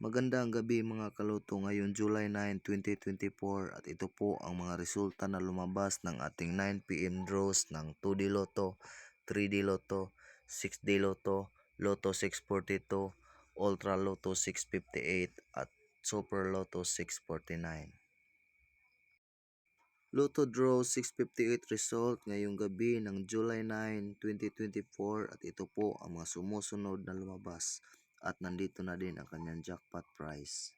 Magandang gabi mga kaluto, ngayon July 9, 2024 at ito po ang mga resulta na lumabas ng ating 9 PM draws ng 2D Lotto, 3D Lotto, 6D Lotto, Lotto 642, Ultra Lotto 658 at Super Lotto 649. Lotto Draw 658 result ngayong gabi ng July 9, 2024 at ito po ang mga sumusunod na lumabas at nandito na din ang kanyang jackpot prize.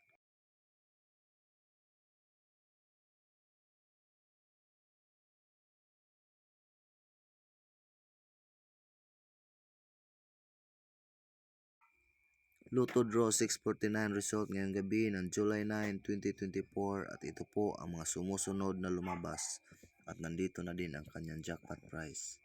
Lotto Draw 649 result ngayong gabi ng July 9, 2024 at ito po ang mga sumusunod na lumabas at nandito na din ang kanyang jackpot prize.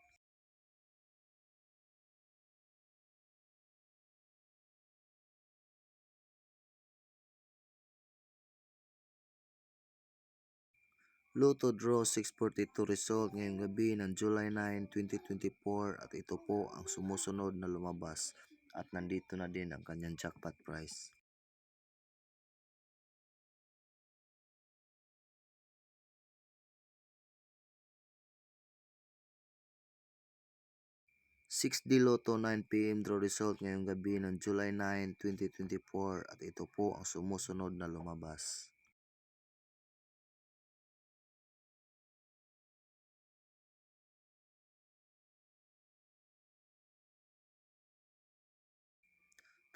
Lotto Draw 642 result ngayong gabi ng July 9, 2024 at ito po ang sumusunod na lumabas at nandito na din ang kanyang jackpot prize. Six D Lotto 9 PM draw result ngayong gabi ng July 9, 2024 at ito po ang sumusunod na lumabas.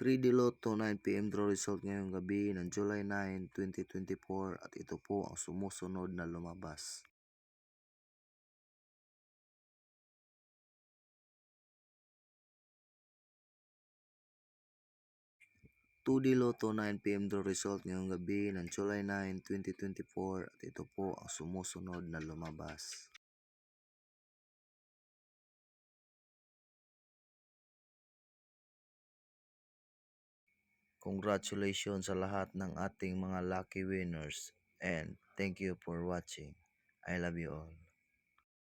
3D Lotto 9 PM draw result ngayong gabi ng July 9, 2024 at ito po ang sumusunod na lumabas. Two D Lotto 9 PM draw result ngayong gabi ng July 9, 2024 at ito po ang sumusunod na lumabas. Congratulations sa lahat ng ating mga lucky winners and thank you for watching. I love you all.